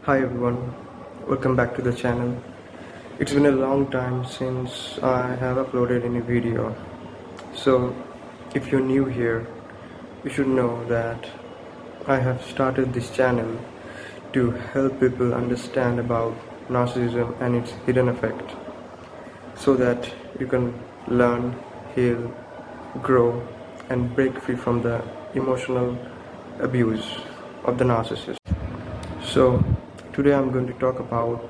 Hi everyone, welcome back to the channel. It's been a long time since I have uploaded any video. So if you're new here, you should know that I have started this channel to help people understand about narcissism and its hidden effect so that you can learn, heal, grow and break free from the emotional abuse of the narcissist. So today I'm going to talk about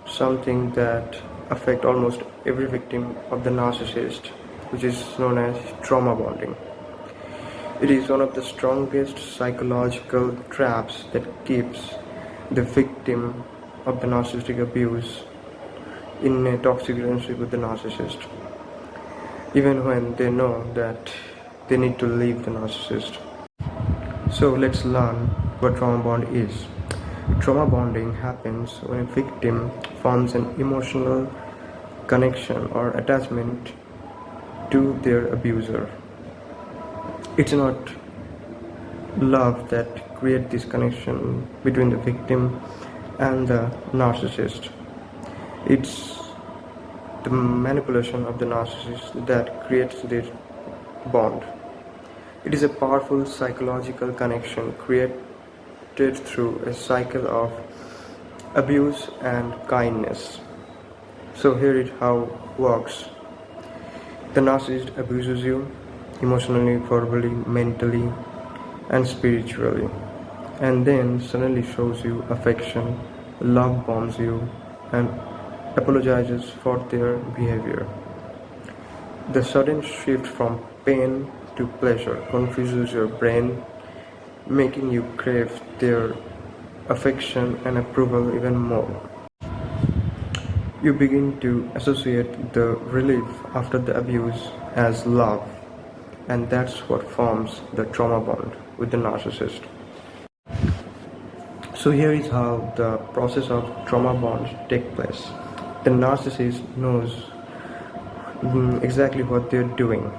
something that affect almost every victim of the narcissist, which is known as trauma bonding. It is one of the strongest psychological traps that keeps the victim of the narcissistic abuse in a toxic relationship with the narcissist, even when they know that they need to leave the narcissist. So let's learn what trauma bond is. Trauma bonding happens when a victim forms an emotional connection or attachment to their abuser. It's not love that creates this connection between the victim and the narcissist. It's the manipulation of the narcissist that creates this bond. It is a powerful psychological connection created through a cycle of abuse and kindness. So here is how it works. The narcissist abuses you emotionally, verbally, mentally and spiritually, and then suddenly shows you affection, love bombs you and apologizes for their behavior. The sudden shift from pain to pleasure confuses your brain, making you crave their affection and approval even more. You begin to associate the relief after the abuse as love, and that's what forms the trauma bond with the narcissist. So here is how the process of trauma bonds take place. The narcissist knows exactly what they're doing.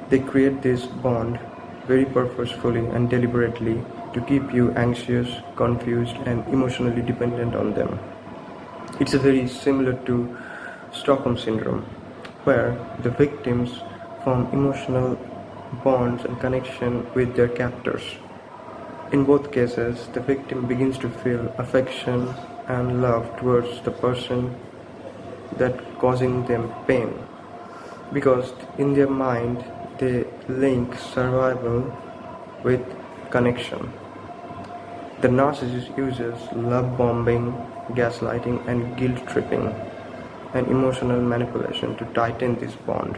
They create this bond very purposefully and deliberately to keep you anxious, confused and emotionally dependent on them. It's very similar to Stockholm Syndrome, where the victims form emotional bonds and connection with their captors. In both cases, the victim begins to feel affection and love towards the person that causing them pain, because in their mind they link survival with connection. The narcissist uses love bombing, gaslighting and guilt tripping and emotional manipulation to tighten this bond.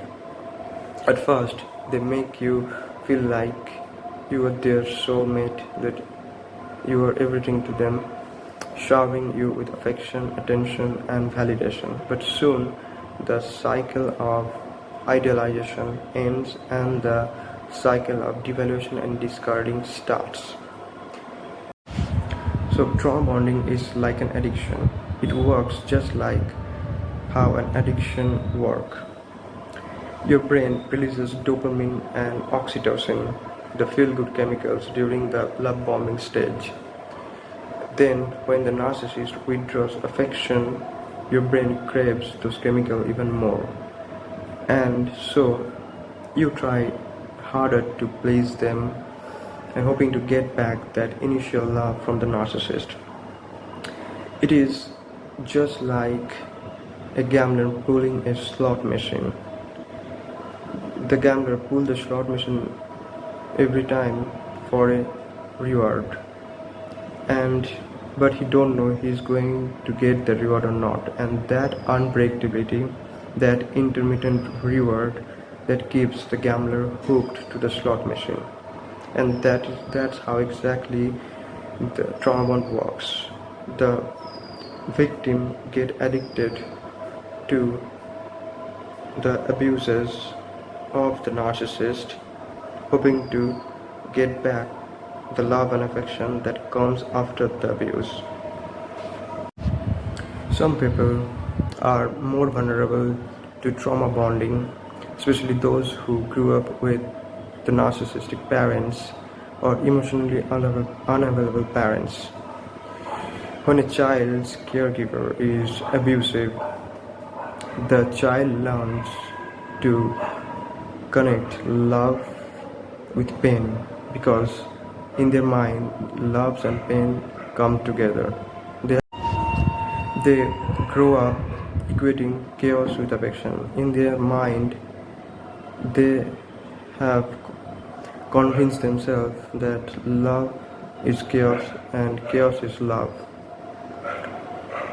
At first, they make you feel like you are their soulmate, that you are everything to them, showering you with affection, attention and validation. But soon, the cycle of idealization ends and the cycle of devaluation and discarding starts. So trauma bonding is like an addiction. It works just like how an addiction works. Your brain releases dopamine and oxytocin, the feel-good chemicals, during the love bombing stage. Then, when the narcissist withdraws affection, your brain craves those chemicals even more. And so, you try harder to please them and hoping to get back that initial love from the narcissist. It is just like a gambler pulling a slot machine. The gambler pulls the slot machine every time for a reward, but he don't know he's going to get the reward or not, and that unpredictability, that intermittent reward, that keeps the gambler hooked to the slot machine. And that's how exactly the trauma bond works. The victim get addicted to the abuses of the narcissist, hoping to get back the love and affection that comes after the abuse. Some people are more vulnerable to trauma bonding, especially those who grew up with the narcissistic parents or emotionally unavailable parents. When a child's caregiver is abusive, the child learns to connect love with pain because in their mind, love and pain come together. They grow up equating chaos with affection. In their mind, they have convinced themselves that love is chaos and chaos is love.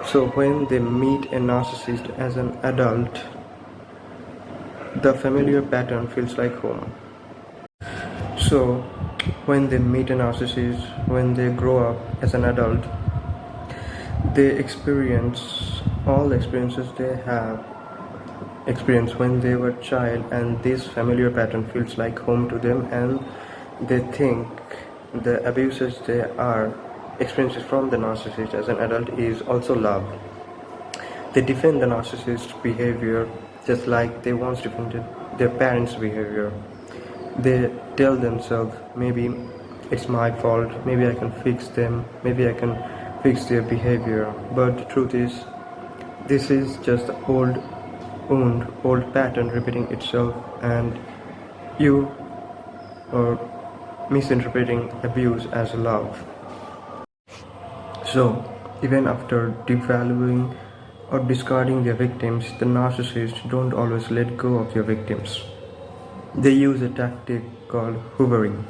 So when they meet a narcissist as an adult, the familiar pattern feels like home. So when they meet a narcissist, when they grow up as an adult, they experience all the experiences they have experienced when they were a child, and this familiar pattern feels like home to them, and they think the abuses they are experiences from the narcissist as an adult is also love. They defend the narcissist's behavior just like they once defended their parents' behavior. They tell themselves, maybe it's my fault, maybe I can fix them, maybe I can fix their behavior. But the truth is, this is just the old wound, old pattern repeating itself, and you are misinterpreting abuse as love. So even after devaluing or discarding their victims, the narcissists don't always let go of their victims. They use a tactic called hoovering,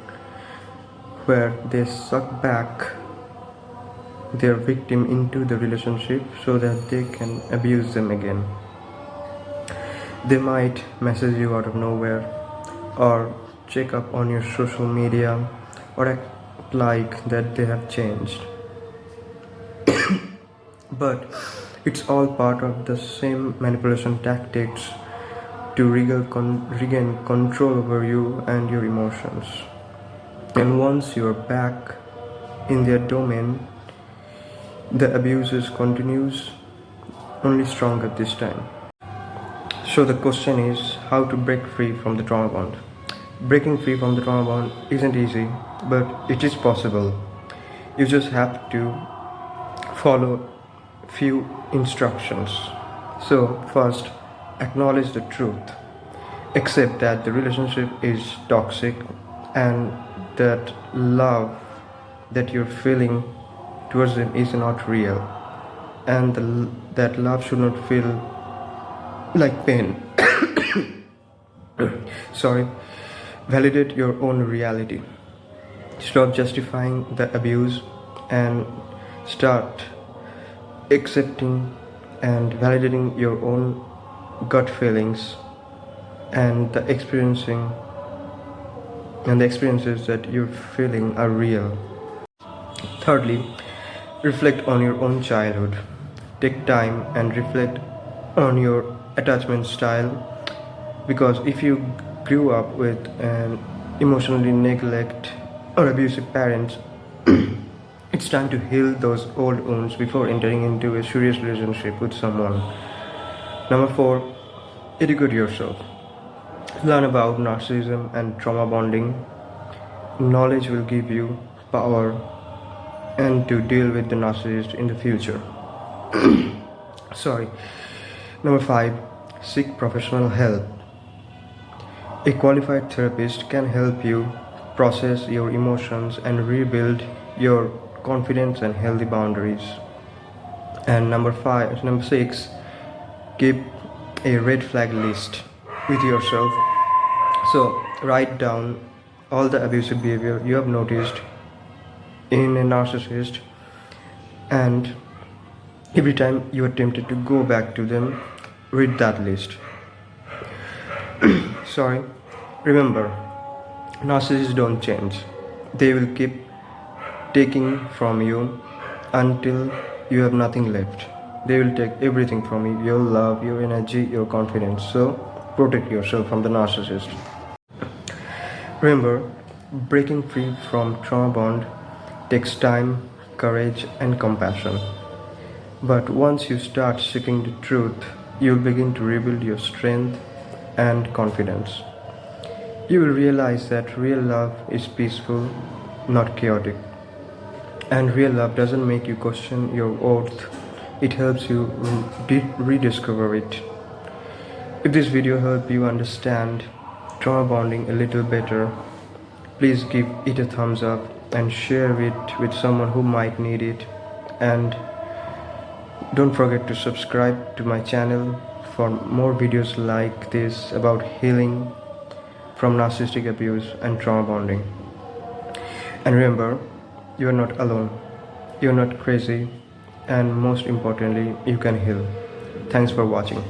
where they suck back their victim into the relationship so that they can abuse them again. They might message you out of nowhere, or check up on your social media, or act like that they have changed. But it's all part of the same manipulation tactics to regain control over you and your emotions. And once you're back in their domain, the abuses continues, only stronger this time. So the question is how to break free from the trauma bond. Breaking free from the trauma bond isn't easy, but it is possible. You just have to follow few instructions. So first, acknowledge the truth. Accept that the relationship is toxic and that love that you're feeling towards them is not real, and that love should not feel like pain. Sorry. Validate your own reality. Stop justifying the abuse and start accepting and validating your own gut feelings and the experiences that you're feeling are real. Thirdly, reflect on your own childhood. Take time and reflect on your attachment style, because if you grew up with an emotionally neglect or abusive parents, it's time to heal those old wounds before entering into a serious relationship with someone. Number 4, educate yourself. Learn about narcissism and trauma bonding. Knowledge will give you power and to deal with the narcissist in the future. Sorry. Number 5, seek professional help. A qualified therapist can help you process your emotions and rebuild your confidence and healthy boundaries. And number 6, keep a red flag list with yourself. So write down all the abusive behavior you have noticed in a narcissist, and every time you are tempted to go back to them, read that list. Sorry. Remember, narcissists don't change. They will keep taking from you until you have nothing left. They will take everything from you, your love, your energy, your confidence. So protect yourself from the narcissist. Remember, breaking free from trauma bond takes time, courage, and compassion. But once you start seeking the truth, you'll begin to rebuild your strength and confidence. You will realize that real love is peaceful, not chaotic. And real love doesn't make you question your worth, it helps you rediscover it. If this video helped you understand trauma bonding a little better, please give it a thumbs up and share it with someone who might need it. And don't forget to subscribe to my channel for more videos like this about healing from narcissistic abuse and trauma bonding. And remember, you are not alone, you are not crazy, and most importantly, you can heal. Thanks for watching.